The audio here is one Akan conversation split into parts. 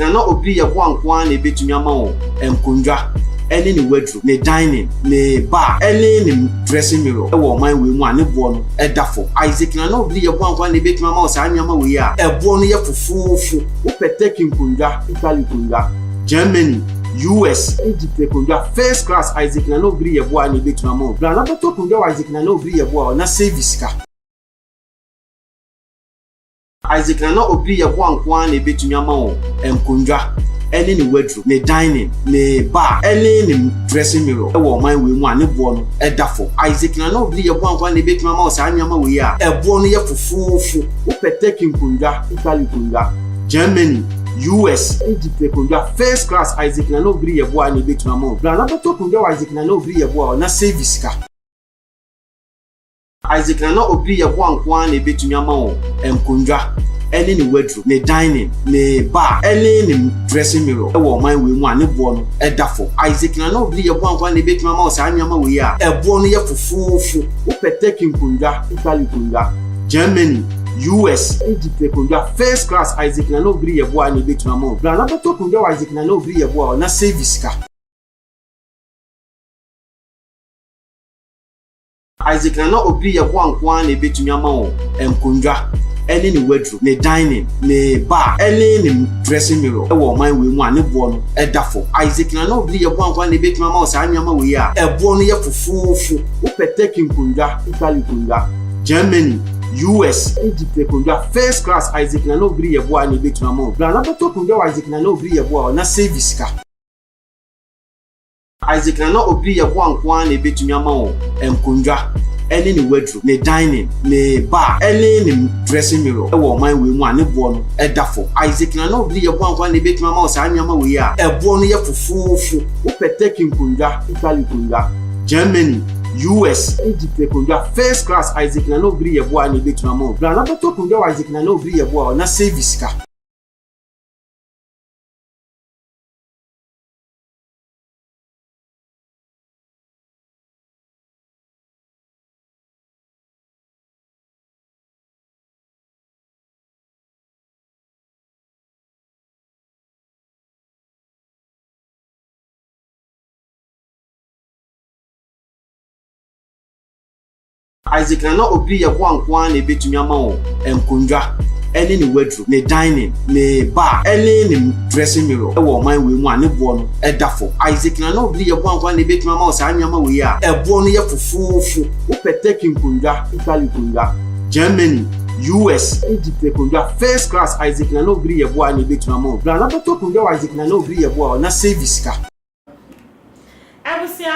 Isaac na obi ye bo anko na ebetumi ama wo enkonwa ene ne wardrobe ne dining ne bar ene ne dressing mirror e wo man we mu ane bo no edafo Isaac na obi ye bo anko na ebetumi ama wo sa anyama we a ebo no ye fufufu wo peteki nkonwa Italy konwa Germany US Egypt konwa first class Isaac na obi ye bo na ebetumi ama wo bra na beto konwa Isaac na obi ye bo na service ka Isaac na obi ye bo anko na ebetumi ama wo enkonwa ene ne wardrobe ne dining ne bar ene ne dressing mirror e wo man we mu ane bo no edafo Isaac na obi ye bo anko na ebetumi ama wo sa anyama we a ebo no ye fufufu wo peteki nkonwa Italy konwa Germany US Egypt konwa first class Isaac na obi ye bo na ebetumi ama wo bra na beto konwa Isaac na obi ye bo na service ka Isaac na obi ye bo anko na ebetumi ama wo enkonwa ene ne wardrobe ne dining ne bar ene ne dressing mirror e wo man we mu ane bo no edafo Isaac na obi ye bo anko na ebetumi ama wo sa anyama we a ebo no ye fufufu wo peteki nkonwa Italy konwa Germany US Egypt konwa first class Isaac na obi ye bo na ebetumi ama wo bra na beto konwa Isaac na obi ye bo na service ka Isaac na obi ye bo anko na ebetumi ama wo enkonwa ene ne wardrobe ne dining ne bar ene ne dressing mirror e wo man we mu ane bo no edafo Isaac na obi ye bo anko na ebetumi ama wo sa anyama we a ebo no ye fufufu wo peteki nkonwa Italy konwa Germany US Egypt konwa first class Isaac na obi ye bo na ebetumi ama wo bra na beto konwa Isaac na obi ye bo na service ka Isaac na obi ye bo anko na ebetumi ama wo enkonwa ene ne wardrobe ne dining ne bar ene ne dressing mirror e wo man we mu ane bo no edafo Isaac na obi ye bo anko na ebetumi ama wo sa anyama we a ebo no ye fufufu wo peteki nkonwa Italy konwa Germany US Egypt konwa first class Isaac na obi ye bo na ebetumi ama wo bra na beto konwa Isaac na obi ye bo na service ka Isaac na obi ye bo anko na ebetumi ama wo enkonwa ene ne wardrobe ne dining ne bar ene ne dressing mirror e wo man we mu ane bo no edafo Isaac na obi ye bo anko na ebetumi ama wo sa anyama we a ebo no ye fufufu wo peteki nkonwa Italy konwa Germany US Egypt konwa first class Isaac na obi ye bo na ebetumi ama wo bra na beto konwa Isaac na obi ye bo na service ka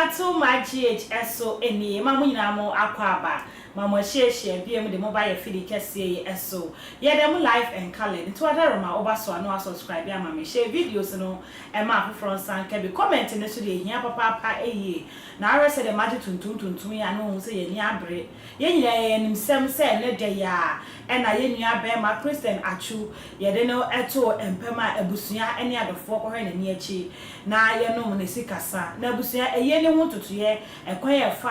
Atsu my GHSO eni mamu nyina mo akwaba mama share biem de mobile feed kese eso ye dem live and color into other ma oba so no subscribe ya mama share videos no e ma afro san ka be comment ne so de hia papa eye na ara se de magi tuntum ya no se ye ni abre ye nyina ye nim sem se ne de ya e na ye nua be ma Christian Atsu ye de no eto empema abusuya ene adofo ko hwe na ni achi na ye no mo ne sikasa na abusuya eye ne ho tutu ye ekwan ye fa